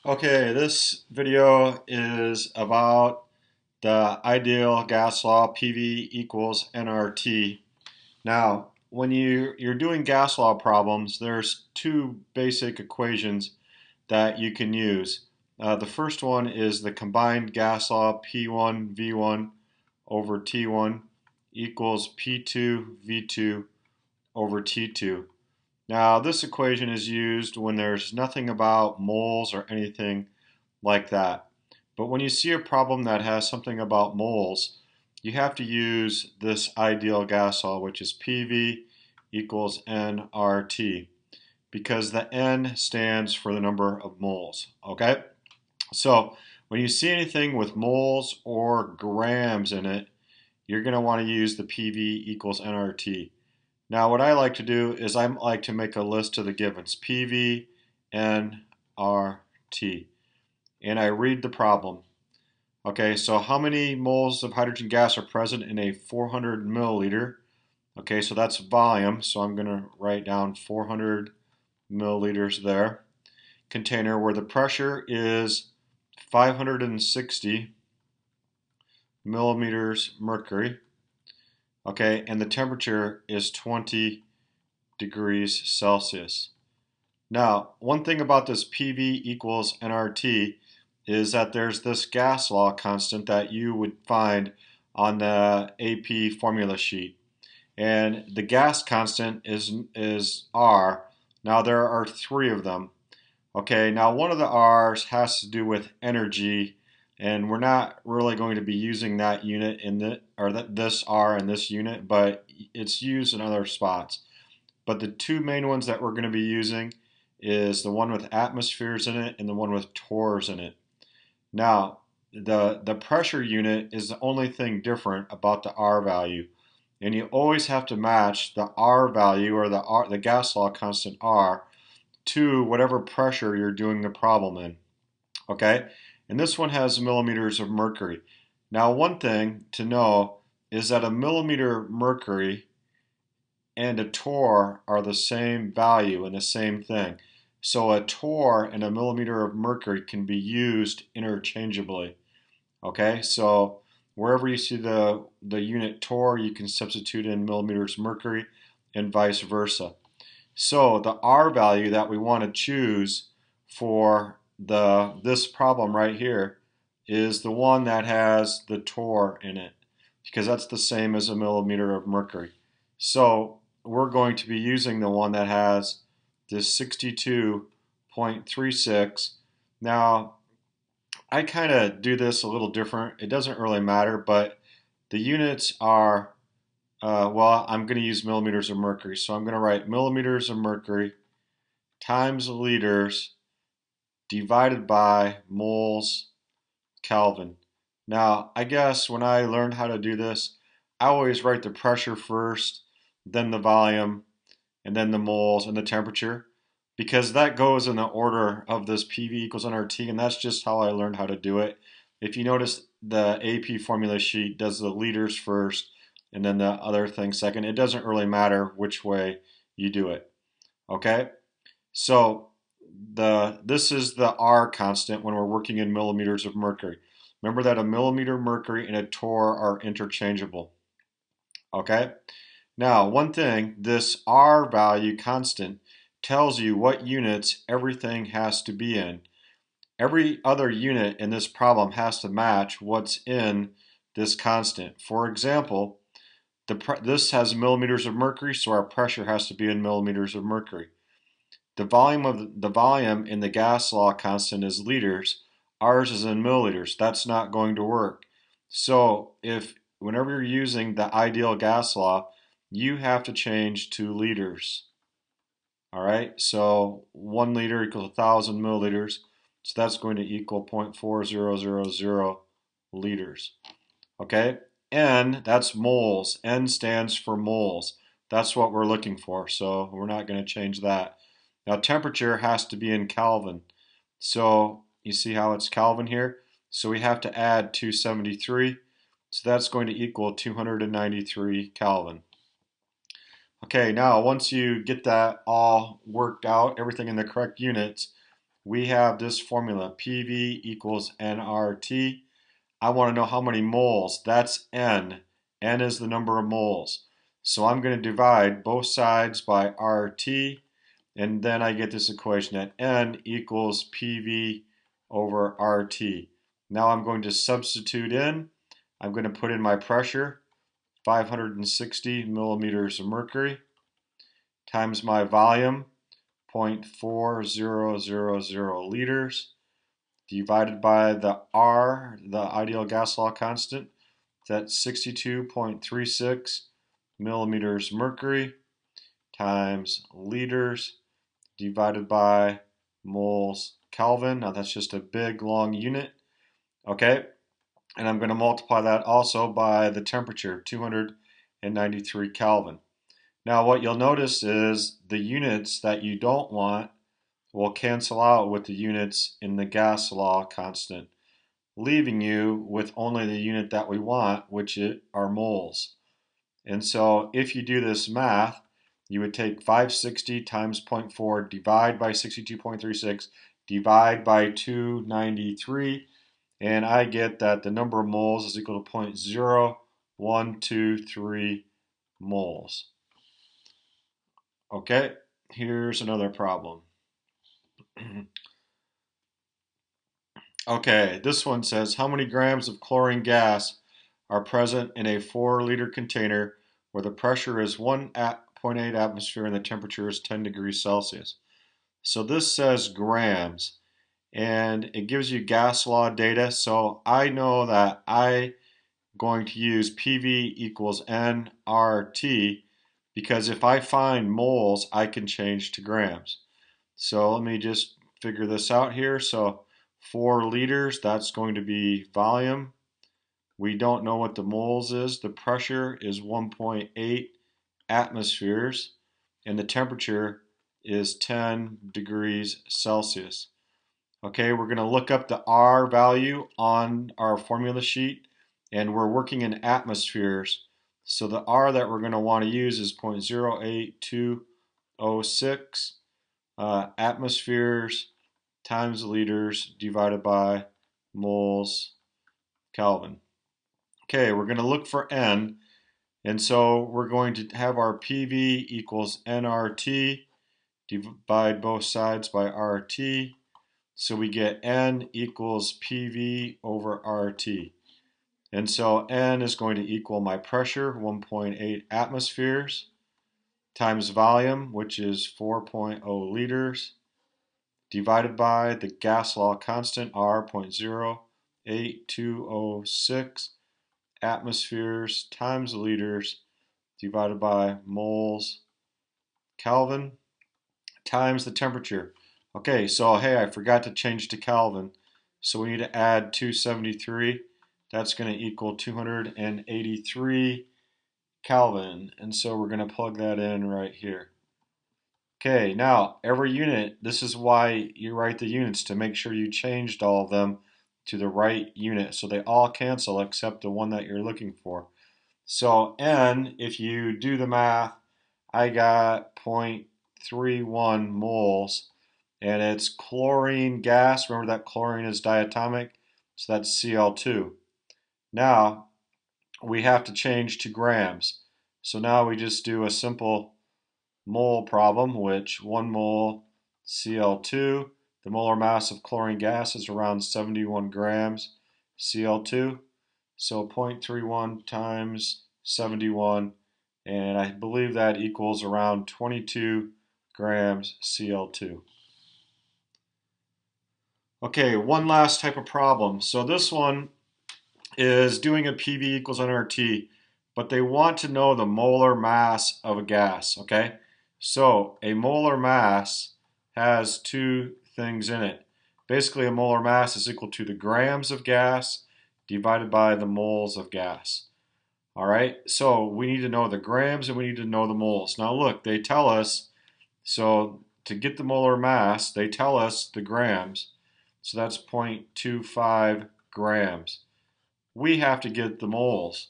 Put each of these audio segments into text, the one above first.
Okay, this video is about the ideal gas law, PV equals nRT. Now, when you're doing gas law problems, there's two basic equations that you can use. The first one is the combined gas law, P1 V1 over T1 equals P2 V2 over T2. Now, this equation is used when there's nothing about moles or anything like that. But when you see a problem that has something about moles, you have to use this ideal gas law, which is PV equals nRT, because the N stands for the number of moles. Okay? So when you see anything with moles or grams in it, you're going to want to use the PV equals nRT. Now what I like to do is I like to make a list of the givens, PV, nRT, and I read the problem. Okay, so how many moles of hydrogen gas are present in a 400 milliliter? Okay, so that's volume, so I'm going to write down 400 milliliters there. Container where the pressure is 560 millimeters mercury. Okay, and the temperature is 20 degrees Celsius. Now, one thing about this PV equals nRT is that there's this gas law constant that you would find on the AP formula sheet. And the gas constant is R. Now there are three of them. Okay, now one of the R's has to do with energy, and we're not really going to be using that unit in this R in this unit, but it's used in other spots. But the two main ones that we're going to be using is the one with atmospheres in it and the one with torrs in it. Now, the pressure unit is the only thing different about the R value. And you always have to match the R value or the gas law constant R to whatever pressure you're doing the problem in. Okay? And this one has millimeters of mercury. Now, one thing to know is that a millimeter mercury and a torr are the same value and the same thing. So a torr and a millimeter of mercury can be used interchangeably. Okay, so wherever you see the unit torr, you can substitute in millimeters mercury and vice versa. So the R value that we want to choose for this problem right here is the one that has the torr in it, because that's the same as a millimeter of mercury. So we're going to be using the one that has this 62.36. Now, I kind of do this a little different. It doesn't really matter, but the units are, well, I'm going to use millimeters of mercury. So I'm going to write millimeters of mercury times liters divided by moles Kelvin. Now, I guess when I learned how to do this, I always write the pressure first, then the volume, and then the moles and the temperature, because that goes in the order of this PV equals nRT, and that's just how I learned how to do it. If you notice, the AP formula sheet does the liters first and then the other thing second. It doesn't really matter which way you do it. Okay? So this is the R constant when we're working in millimeters of mercury. Remember that a millimeter mercury and a torr are interchangeable. Okay? Now, one thing, this R value constant tells you what units everything has to be in. Every other unit in this problem has to match what's in this constant. For example, this has millimeters of mercury, so our pressure has to be in millimeters of mercury. The volume in the gas law constant is liters. Ours is in milliliters. That's not going to work. So if whenever you're using the ideal gas law, you have to change to liters. All right, so 1 liter equals 1,000 milliliters. So that's going to equal 0.4000 liters. Okay, N, that's moles. N stands for moles. That's what we're looking for, so we're not going to change that. Now temperature has to be in Kelvin. So you see how it's Kelvin here? So we have to add 273. So that's going to equal 293 Kelvin. Okay, now once you get that all worked out, everything in the correct units, we have this formula, PV equals nRT. I want to know how many moles. That's N. N is the number of moles. So I'm going to divide both sides by RT, and then I get this equation that N equals PV over RT. Now I'm going to substitute in. I'm going to put in my pressure, 560 millimeters of mercury, times my volume, 0.4000 liters, divided by the R, the ideal gas law constant. That's 62.36 millimeters mercury times liters divided by moles Kelvin. Now that's just a big long unit. Okay, and I'm going to multiply that also by the temperature, 293 Kelvin. Now what you'll notice is the units that you don't want will cancel out with the units in the gas law constant, leaving you with only the unit that we want, which are moles. And so if you do this math, you would take 560 times 0.4, divide by 62.36, divide by 293, and I get that the number of moles is equal to 0.0123 moles. Okay, here's another problem. Okay, this one says, how many grams of chlorine gas are present in a 4-liter container where the pressure is 1.8 atmosphere and the temperature is 10 degrees Celsius? So this says grams, and it gives you gas law data, so I know that I'm going to use PV equals nRT, because if I find moles, I can change to grams. So let me just figure this out here. So 4 liters, that's going to be volume. We don't know what the moles is. The pressure is 1.8 atmospheres, and the temperature is 10 degrees Celsius. Okay, we're going to look up the R value on our formula sheet, and we're working in atmospheres. So the R that we're going to want to use is 0.08206 atmospheres times liters divided by moles Kelvin. Okay, we're going to look for N, and so we're going to have our PV equals nRT, divide both sides by RT, so we get N equals PV over RT. And so N is going to equal my pressure, 1.8 atmospheres, times volume, which is 4.0 liters, divided by the gas law constant, R, 0.08206 atmospheres times liters divided by moles Kelvin times the temperature. Okay, so hey, I forgot to change to Kelvin, so we need to add 273. That's going to equal 283 Kelvin, and so we're going to plug that in right here. Okay, now every unit, this is why you write the units, to make sure you changed all of them to the right unit. So they all cancel except the one that you're looking for. So N, if you do the math, I got 0.31 moles, and it's chlorine gas. Remember that chlorine is diatomic, so that's Cl2. Now we have to change to grams. So now we just do a simple mole problem, which 1 mole Cl2, the molar mass of chlorine gas is around 71 grams Cl2. So 0.31 times 71, and I believe that equals around 22 grams Cl2. Okay, one last type of problem. So this one is doing a PV equals nRT, but they want to know the molar mass of a gas, okay? So a molar mass has two things in it. Basically, a molar mass is equal to the grams of gas divided by the moles of gas. All right, so we need to know the grams and we need to know the moles. Now look, they tell us, so to get the molar mass, they tell us the grams. So that's 0.25 grams. We have to get the moles.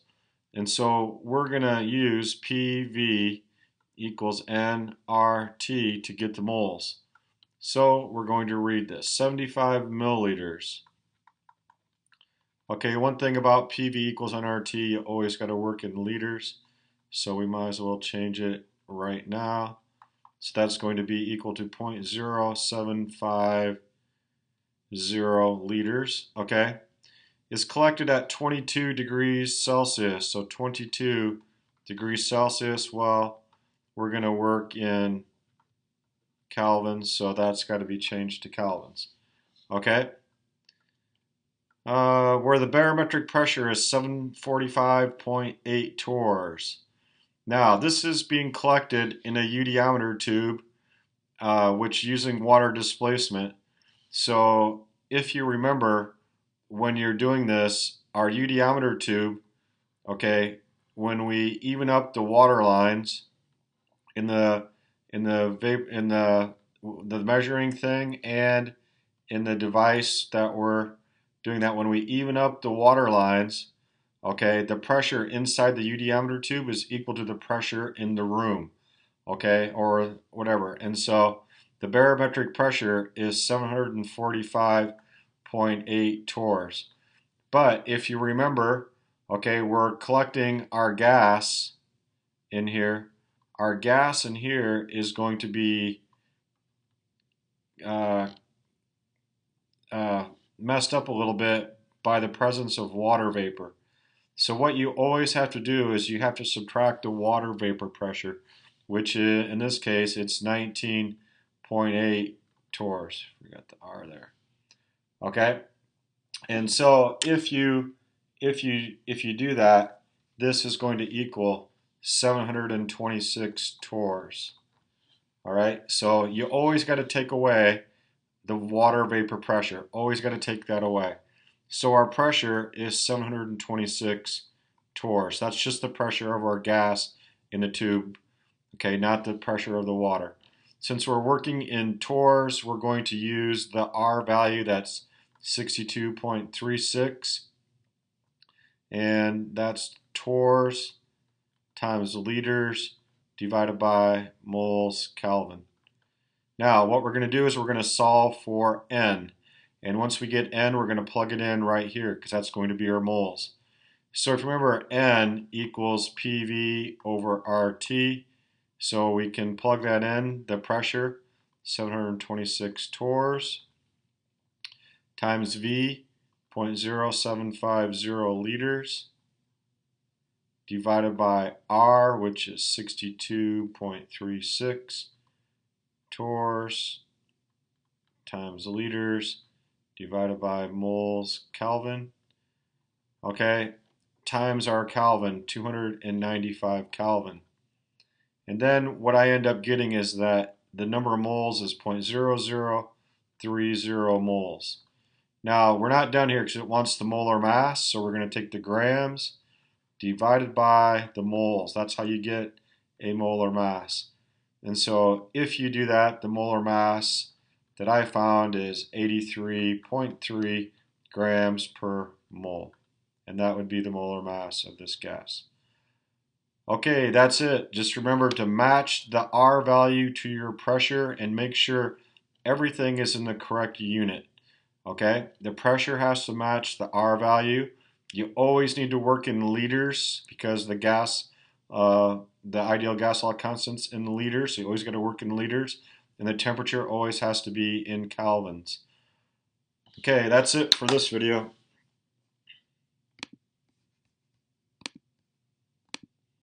And so we're going to use PV equals nRT to get the moles. So we're going to read this, 75 milliliters. Okay, one thing about PV equals nRT, you always got to work in liters. So we might as well change it right now. So that's going to be equal to 0.0750 liters, okay? It's collected at 22 degrees Celsius. So 22 degrees Celsius, well, we're going to work in Kelvins, so that's got to be changed to Kelvins, okay? Where the barometric pressure is 745.8 torrs. Now, this is being collected in a eudiometer tube, which using water displacement. So if you remember, when you're doing this, our eudiometer tube, okay, when we even up the water lines in the measuring thing and in the device that we're doing that, when we even up the water lines, okay, the pressure inside the eudiometer tube is equal to the pressure in the room, okay, or whatever. And so the barometric pressure is 745.8 torrs. But if you remember, okay, we're collecting our gas in here. Our gas in here is going to be uh, messed up a little bit by the presence of water vapor. So what you always have to do is you have to subtract the water vapor pressure, which is, in this case, it's 19.8 torrs. Forgot the R there. Okay, and so if you do that, this is going to equal 726 torrs. All right, so you always got to take away the water vapor pressure. Always got to take that away. So our pressure is 726 torrs. That's just the pressure of our gas in the tube, okay, not the pressure of the water. Since we're working in torrs, we're going to use the R value, that's 62.36, and that's torrs times liters divided by moles Kelvin. Now, what we're going to do is we're going to solve for N. And once we get N, we're going to plug it in right here because that's going to be our moles. So if you remember, N equals PV over RT. So we can plug that in, the pressure, 726 torrs, times V, 0.0750 liters, divided by R, which is 62.36 torrs, times liters, divided by moles Kelvin. Okay, times our Kelvin, 295 Kelvin. And then what I end up getting is that the number of moles is 0.0030 moles. Now, we're not done here because it wants the molar mass, so we're going to take the grams divided by the moles. That's how you get a molar mass. And so if you do that, the molar mass that I found is 83.3 grams per mole. And that would be the molar mass of this gas. Okay, that's it. Just remember to match the R value to your pressure and make sure everything is in the correct unit. Okay, the pressure has to match the R value. You always need to work in liters because the gas, the ideal gas law constant's in liters, so you always got to work in liters. And the temperature always has to be in kelvins. Okay, that's it for this video.